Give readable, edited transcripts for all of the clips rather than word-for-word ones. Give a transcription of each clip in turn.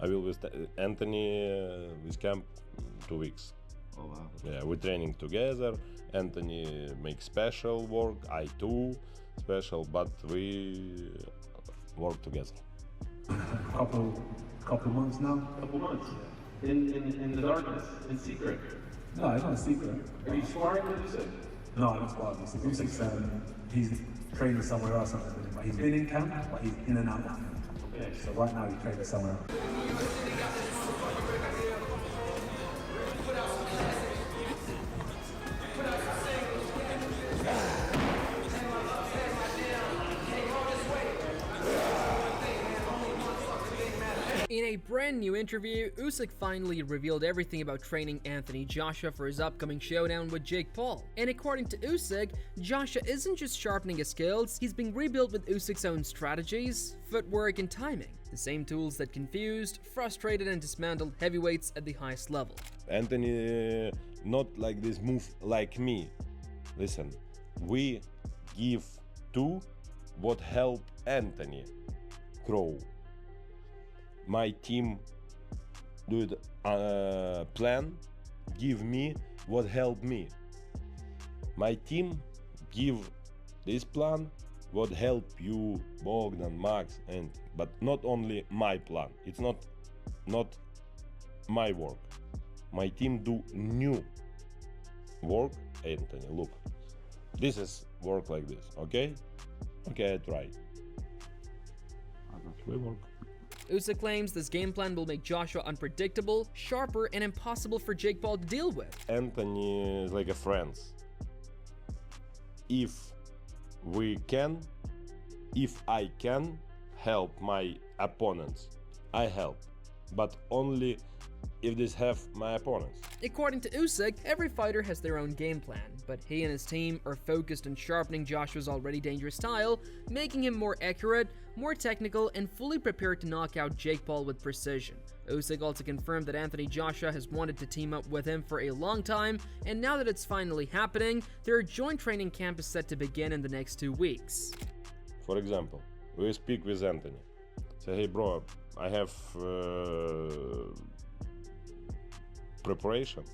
I will with Anthony with camp 2 weeks. Oh wow. Yeah, we're training together. Anthony makes special work, I too special, but we work together. Couple months now. Couple months. In the darkness, in secret. No, it's not a secret. Are you sparring with Usyk? No, I'm not sparring with Usyk. Usyk's he's training somewhere else. But he's been in camp, but he's in and out. Okay. So right now he's training somewhere else. In a brand new interview, Usyk finally revealed everything about training Anthony Joshua for his upcoming showdown with Jake Paul. And according to Usyk, Joshua isn't just sharpening his skills, he's being rebuilt with Usyk's own strategies, footwork, and timing. The same tools that confused, frustrated, and dismantled heavyweights at the highest level. Anthony not like this move like me. Listen, we give to what help Anthony grow. My team do the plan, give me what help me. My team give this plan what help you, Bogdan, Max, but not only my plan. It's not my work. My team do new work. Anthony, look, this is work like this. Okay, I try. We work. Usyk claims this game plan will make Joshua unpredictable, sharper, and impossible for Jake Paul to deal with. Anthony is like a friend. If I can help my opponents, I help. But only if this have my opponents. According to Usyk, every fighter has their own game plan, but he and his team are focused on sharpening Joshua's already dangerous style, making him more accurate, more technical, and fully prepared to knock out Jake Paul with precision. Usyk also confirmed that Anthony Joshua has wanted to team up with him for a long time, and now that it's finally happening, their joint training camp is set to begin in the next 2 weeks. For example, we speak with Anthony. Say, hey bro, I have preparation.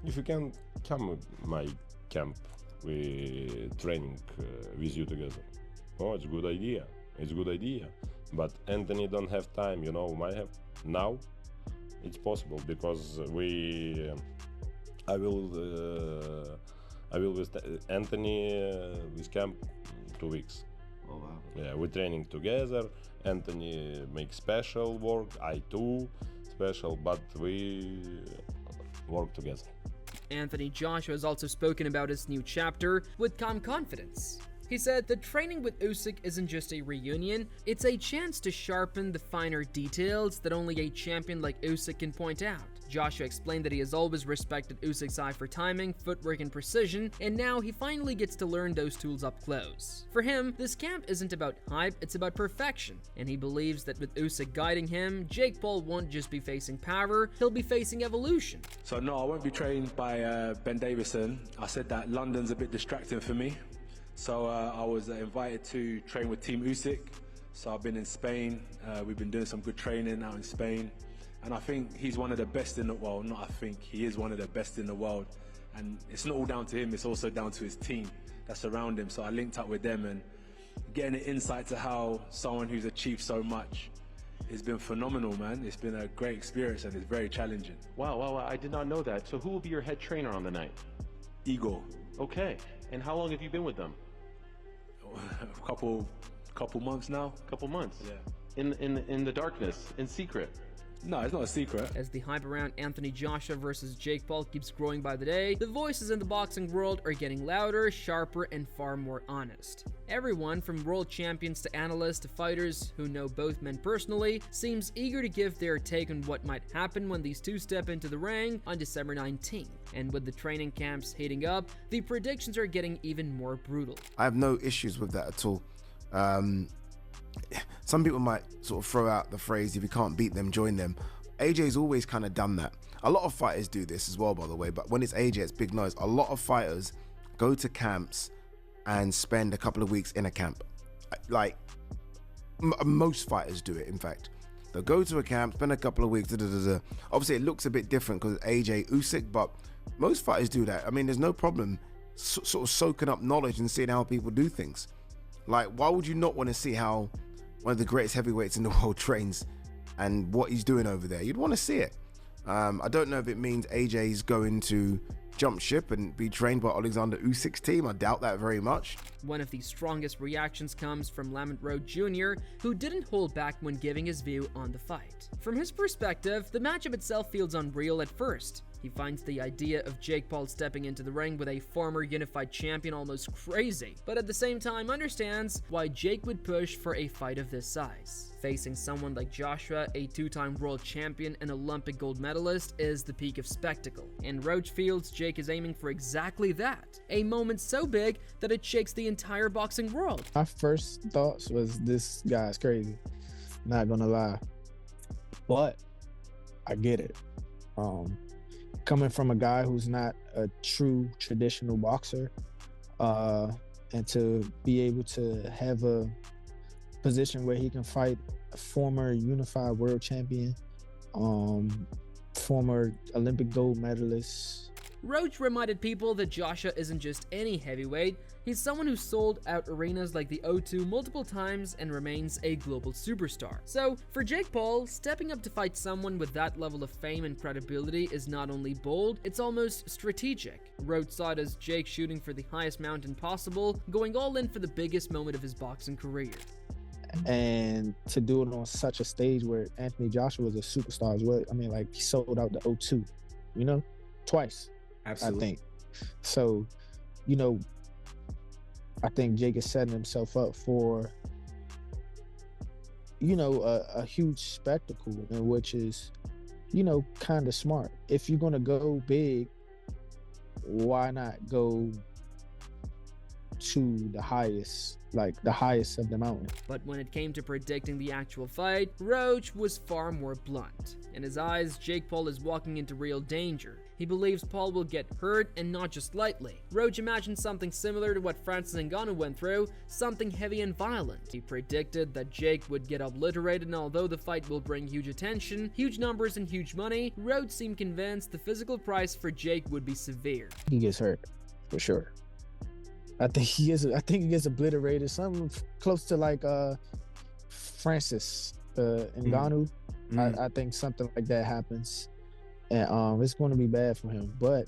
If you can come with my camp, we training with you together. Oh, it's a good idea. It's a good idea. But Anthony don't have time, you know. I have now. It's possible because I will with Anthony with camp 2 weeks. Oh wow. Yeah, we're training together. Anthony makes special work, I too special, but we work together. Anthony Joshua has also spoken about his new chapter with calm confidence. He said that training with Usyk isn't just a reunion, it's a chance to sharpen the finer details that only a champion like Usyk can point out. Joshua explained that he has always respected Usyk's eye for timing, footwork, and precision, and now he finally gets to learn those tools up close. For him, this camp isn't about hype, it's about perfection, and he believes that with Usyk guiding him, Jake Paul won't just be facing power, he'll be facing evolution. So no, I won't be trained by Ben Davison. I said that London's a bit distracting for me. So I was invited to train with Team Usyk. So I've been in Spain. We've been doing some good training out in Spain. And I think he's one of the best in the world. Not I think, he is one of the best in the world. And it's not all down to him, it's also down to his team that's around him. So I linked up with them and getting an insight to how someone who's achieved so much has been phenomenal, man. It's been a great experience and it's very challenging. Wow, I did not know that. So who will be your head trainer on the night? Igor. Okay, and how long have you been with them? A couple months now. Couple months? Yeah. In the darkness, in secret? No, it's not a secret. As the hype around Anthony Joshua versus Jake Paul keeps growing by the day, the voices in the boxing world are getting louder, sharper, and far more honest. Everyone from world champions to analysts to fighters who know both men personally seems eager to give their take on what might happen when these two step into the ring on December 19th. And with the training camps heating up, the predictions are getting even more brutal. I have no issues with that at all. Some people might sort of throw out the phrase, if you can't beat them, join them. AJ's always kind of done that. A lot of fighters do this as well, by the way, but when it's AJ, it's big noise. A lot of fighters go to camps and spend a couple of weeks in a camp. Like, most fighters do it, in fact. They'll go to a camp, spend a couple of weeks. Obviously, it looks a bit different because AJ Usyk, but most fighters do that. I mean, there's no problem sort of soaking up knowledge and seeing how people do things. Like, why would you not want to see how one of the greatest heavyweights in the world trains and what he's doing over there? You'd want to see it. I don't know if it means AJ's going to jump ship and be trained by Oleksandr Usyk's team. I doubt that very much. One of the strongest reactions comes from Lamont Road Jr., who didn't hold back when giving his view on the fight. From his perspective, the matchup itself feels unreal at first. He finds the idea of Jake Paul stepping into the ring with a former unified champion almost crazy, but at the same time understands why Jake would push for a fight of this size. Facing someone like Joshua, a two-time world champion and Olympic gold medalist, is the peak of spectacle, and Roach feels Jake is aiming for exactly that, a moment so big that it shakes the entire boxing world. My first thoughts was, this guy's crazy, not gonna lie, but I get it. Coming from a guy who's not a true traditional boxer, and to be able to have a position where he can fight a former unified world champion, former Olympic gold medalist. Roach reminded people that Joshua isn't just any heavyweight, he's someone who sold out arenas like the O2 multiple times and remains a global superstar. So, for Jake Paul, stepping up to fight someone with that level of fame and credibility is not only bold, it's almost strategic. Roach saw it as Jake shooting for the highest mountain possible, going all in for the biggest moment of his boxing career. And to do it on such a stage where Anthony Joshua was a superstar as well. I mean, like, he sold out the O2, you know, twice. Absolutely. I think. So, you know, I think Jake is setting himself up for, you know, a huge spectacle, and which is, you know, kind of smart. If you're going to go big, why not go to the highest, like the highest of the mountain? But when it came to predicting the actual fight, Roach was far more blunt. In his eyes, Jake Paul is walking into real danger. He believes Paul will get hurt, and not just lightly. Roach imagined something similar to what Francis Ngannou went through, something heavy and violent. He predicted that Jake would get obliterated, and although the fight will bring huge attention, huge numbers and huge money, Roach seemed convinced the physical price for Jake would be severe. He gets hurt, for sure. I think he gets obliterated, something close to like Francis Ngannou. I think something like that happens, and it's going to be bad for him. But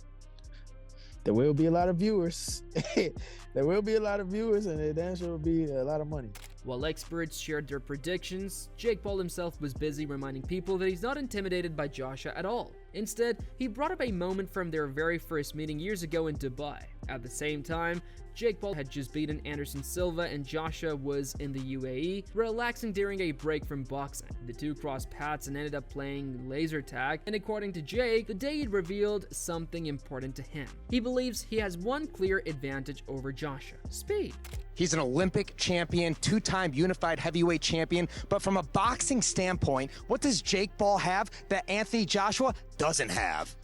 there will be a lot of viewers. There will be a lot of viewers, and the answer will be a lot of money. While experts shared their predictions, Jake Paul himself was busy reminding people that he's not intimidated by Joshua at all. Instead, he brought up a moment from their very first meeting years ago in Dubai. At the same time, Jake Paul had just beaten Anderson Silva and Joshua was in the UAE, relaxing during a break from boxing. The two crossed paths and ended up playing laser tag, and according to Jake, the day it revealed something important to him. He believes he has one clear advantage over Joshua: speed. He's an Olympic champion, two-time unified heavyweight champion, but from a boxing standpoint, what does Jake Paul have that Anthony Joshua doesn't have?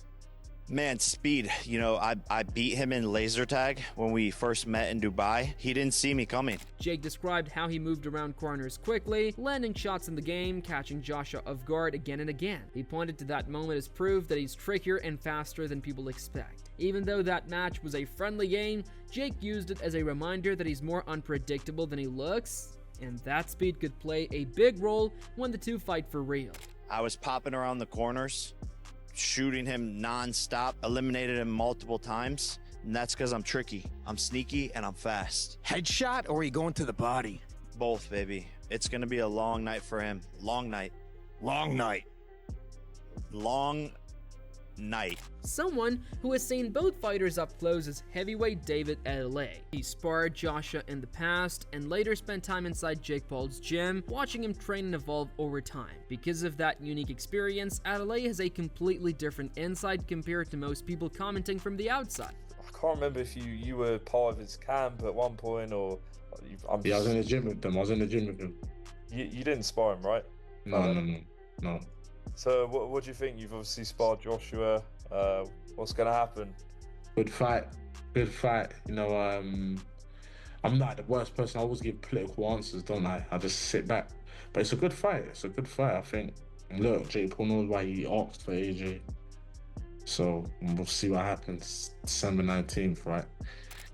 Man, speed. You know, I beat him in laser tag when we first met in Dubai. He didn't see me coming. Jake described how he moved around corners quickly, landing shots in the game, catching Joshua off guard again and again. He pointed to that moment as proof that he's trickier and faster than people expect. Even though that match was a friendly game, Jake used it as a reminder that he's more unpredictable than he looks, and that speed could play a big role when the two fight for real. I was popping around the corners, shooting him non-stop, eliminated him multiple times, and that's because I'm tricky. I'm sneaky and I'm fast. Headshot, or are you going to the body? Both, baby. It's gonna be a long night for him. Long night. Long night. Long night. Someone who has seen both fighters up close is heavyweight David Adelaide. He sparred Joshua in the past and later spent time inside Jake Paul's gym, watching him train and evolve over time. Because of that unique experience, Adelaide has a completely different insight compared to most people commenting from the outside. I can't remember if you were part of his camp at one point, or I was in the gym with them. You didn't spar him, right? No. So what do you think? You've obviously sparred Joshua. What's gonna happen? Good fight. You know, I'm not the worst person. I always give political answers, don't I? I just sit back. But it's a good fight. It's a good fight, I think. And look, Jake Paul knows why he asked for AJ. So we'll see what happens December 19th, right?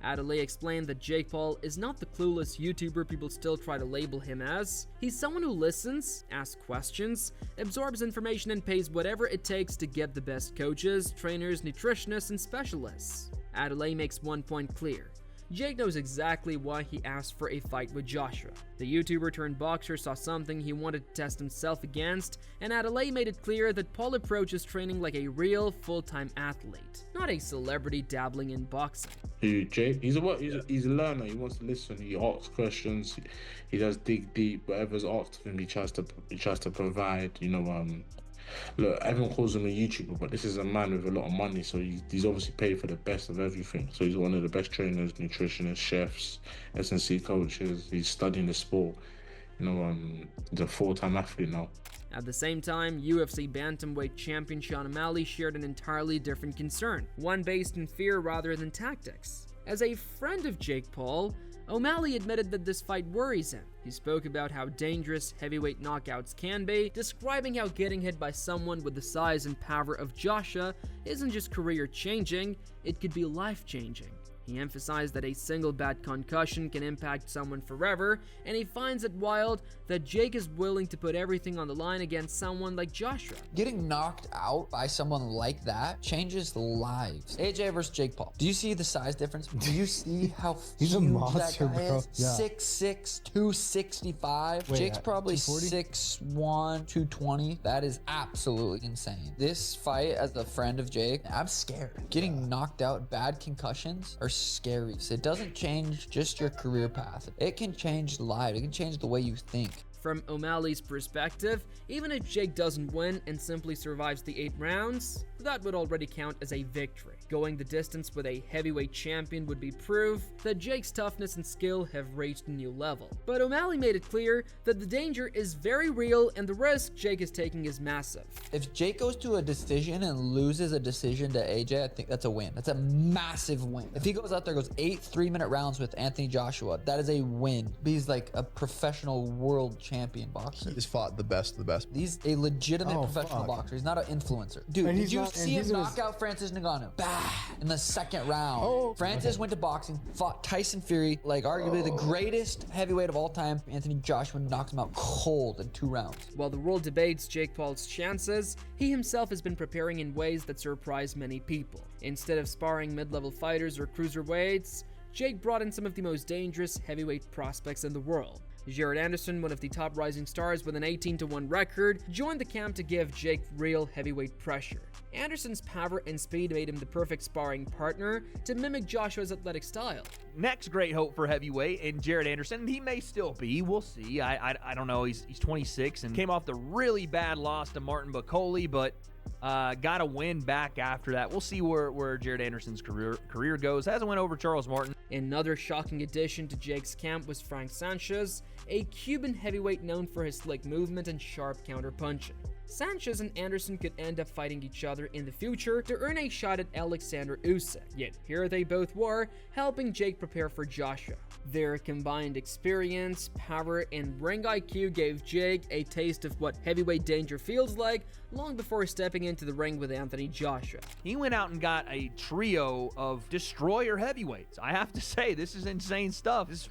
Adelaide explained that Jake Paul is not the clueless YouTuber people still try to label him as. He's someone who listens, asks questions, absorbs information and pays whatever it takes to get the best coaches, trainers, nutritionists, and specialists. Adelaide makes one point clear. Jake knows exactly why he asked for a fight with Joshua. The YouTuber turned boxer saw something he wanted to test himself against, and Adelaide made it clear that Paul approaches training like a real full-time athlete, not a celebrity dabbling in boxing. Who, Jake? He's a learner. He wants to listen. He asks questions. He does dig deep. Whatever's asked of him, he tries to provide. Look, everyone calls him a YouTuber, but this is a man with a lot of money, so he's obviously paid for the best of everything. So he's one of the best trainers, nutritionists, chefs, S&C coaches. He's studying the sport. He's a full-time athlete now. At the same time, UFC bantamweight champion Sean O'Malley shared an entirely different concern, one based in fear rather than tactics. As a friend of Jake Paul, O'Malley admitted that this fight worries him. He spoke about how dangerous heavyweight knockouts can be, describing how getting hit by someone with the size and power of Joshua isn't just career-changing, it could be life-changing. He emphasized that a single bad concussion can impact someone forever, and he finds it wild that Jake is willing to put everything on the line against someone like Joshua. Getting knocked out by someone like that changes lives. AJ versus Jake Paul. Do you see the size difference? Do you see how He's huge a monster, that guy bro. is? Yeah. 6'6", 265. Wait, Jake's probably 240? 6'1", 220. That is absolutely insane. This fight, as a friend of Jake, I'm scared. Getting knocked out, bad concussions are scary. So it doesn't change just your career path. It can change lives. It can change the way you think. From O'Malley's perspective, even if Jake doesn't win and simply survives the 8 rounds, that would already count as a victory. Going the distance with a heavyweight champion would be proof that Jake's toughness and skill have reached a new level. But O'Malley made it clear that the danger is very real and the risk Jake is taking is massive. If Jake goes to a decision and loses a decision to AJ, I think that's a win. That's a massive win. If he goes out there, goes 8 3-minute rounds with Anthony Joshua, that is a win. He's like a professional world champion boxer. He's fought the best of the best. He's a legitimate professional boxer. He's not an influencer. Dude, did you see him knock out Francis Ngannou? Bah! In the second round. Francis went to boxing, fought Tyson Fury, like arguably the greatest heavyweight of all time. Anthony Joshua knocked him out cold in 2 rounds. While the world debates Jake Paul's chances, he himself has been preparing in ways that surprise many people. Instead of sparring mid-level fighters or cruiserweights, Jake brought in some of the most dangerous heavyweight prospects in the world. Jared Anderson, one of the top rising stars with an 18-1 record, joined the camp to give Jake real heavyweight pressure. Anderson's power and speed made him the perfect sparring partner to mimic Joshua's athletic style. Next great hope for heavyweight and Jared Anderson. He may still be. We'll see. I don't know. He's 26 and came off the really bad loss to Martin Bakole, but got a win back after that. We'll see where Jared Anderson's career goes. Hasn't went over Charles Martin. Another shocking addition to Jake's camp was Frank Sanchez, a Cuban heavyweight known for his slick movement and sharp counter-punching. Sanchez and Anderson could end up fighting each other in the future to earn a shot at Oleksandr Usyk, yet here they both were, helping Jake prepare for Joshua. Their combined experience, power, and ring IQ gave Jake a taste of what heavyweight danger feels like long before stepping into the ring with Anthony Joshua. He went out and got a trio of destroyer heavyweights. I have to say, this is insane stuff. This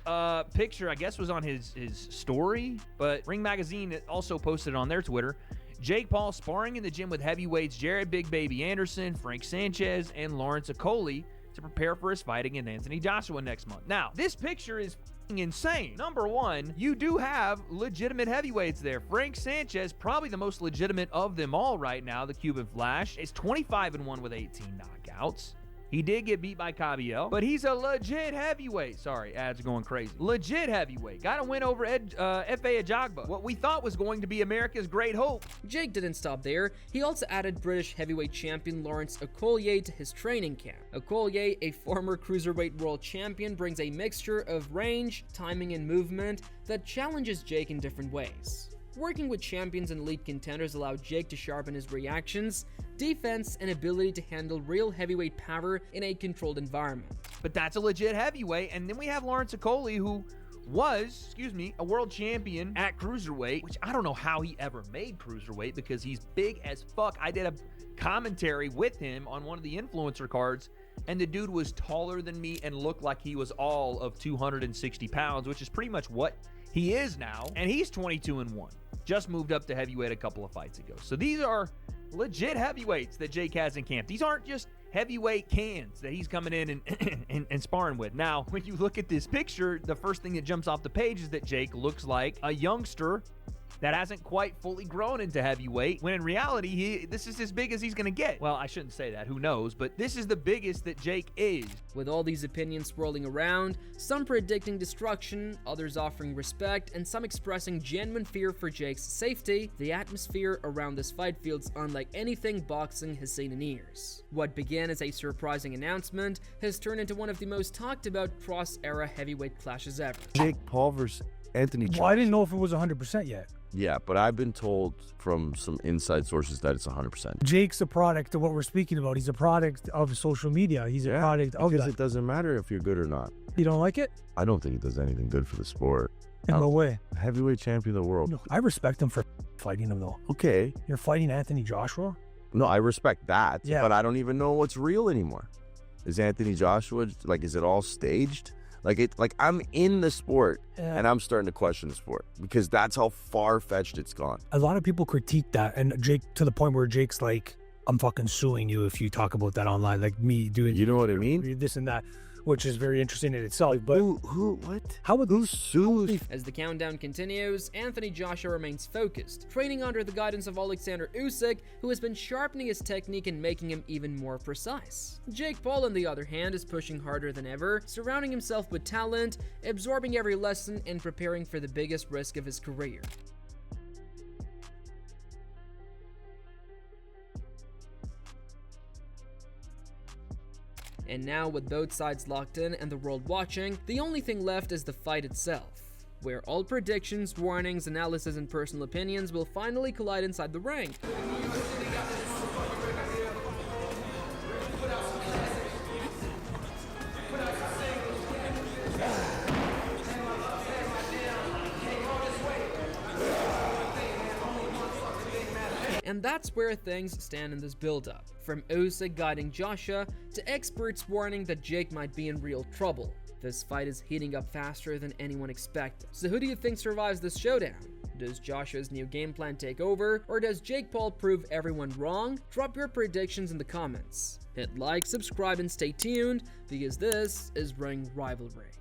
picture, I guess, was on his story, but Ring Magazine also posted it on their Twitter. Jake Paul sparring in the gym with heavyweights Jared Big Baby Anderson, Frank Sanchez, and Lawrence Okoli to prepare for his fight against Anthony Joshua next month. Now, this picture is insane. Number one, you do have legitimate heavyweights there. Frank Sanchez, probably the most legitimate of them all right now, the Cuban Flash, is 25-1 with 18 knockouts. He did get beat by Cabiel, but he's a legit heavyweight. Sorry, ads are going crazy. Legit heavyweight. Got a win over F.A. Ajagba, what we thought was going to be America's great hope. Jake didn't stop there. He also added British heavyweight champion Lawrence Okoli to his training camp. Okoli, a former cruiserweight world champion, brings a mixture of range, timing, and movement that challenges Jake in different ways. Working with champions and elite contenders allowed Jake to sharpen his reactions, defense, and ability to handle real heavyweight power in a controlled environment. But that's a legit heavyweight, and then we have Lawrence Okoli, who was, a world champion at cruiserweight, which I don't know how he ever made cruiserweight because he's big as fuck. I did a commentary with him on one of the influencer cards, and the dude was taller than me and looked like he was all of 260 pounds, which is pretty much what he is now. And he's 22-1. Just moved up to heavyweight a couple of fights ago. So these are legit heavyweights that Jake has in camp. These aren't just heavyweight cans that he's coming in and sparring with. Now, when you look at this picture, the first thing that jumps off the page is that Jake looks like a youngster that hasn't quite fully grown into heavyweight, when in reality, this is as big as he's gonna get. Well, I shouldn't say that, who knows, but this is the biggest that Jake is. With all these opinions swirling around, some predicting destruction, others offering respect, and some expressing genuine fear for Jake's safety, the atmosphere around this fight feels unlike anything boxing has seen in years. What began as a surprising announcement has turned into one of the most talked about cross-era heavyweight clashes ever. Jake Paul versus Anthony Joshua. Well, I didn't know if it was 100% yet. Yeah, but I've been told from some inside sources that it's 100%. Jake's a product of what we're speaking about. He's a product of social media. He's a product of because that. It doesn't matter if you're good or not. You don't like it? I don't think it does anything good for the sport. In what way? Heavyweight champion of the world. No, I respect him for fighting him, though. Okay. You're fighting Anthony Joshua? No, I respect that, yeah. But I don't even know what's real anymore. Is Anthony Joshua, is it all staged? I'm in the sport, and I'm starting to question the sport because that's how far-fetched it's gone. A lot of people critique that, and Jake, to the point where Jake's like, I'm fucking suing you if you talk about that online, like me doing. You know what I mean? This and that, which is very interesting in itself. But what? Who sues? As the countdown continues, Anthony Joshua remains focused, training under the guidance of Oleksandr Usyk, who has been sharpening his technique and making him even more precise. Jake Paul, on the other hand, is pushing harder than ever, surrounding himself with talent, absorbing every lesson, and preparing for the biggest risk of his career. And now, with both sides locked in and the world watching, the only thing left is the fight itself, where all predictions, warnings, analysis, and personal opinions will finally collide inside the ring. And that's where things stand in this build-up. From Usyk guiding Joshua to experts warning that Jake might be in real trouble. This fight is heating up faster than anyone expected. So who do you think survives this showdown? Does Joshua's new game plan take over, or does Jake Paul prove everyone wrong? Drop your predictions in the comments. Hit like, subscribe, and stay tuned, because this is Ring Rivalry.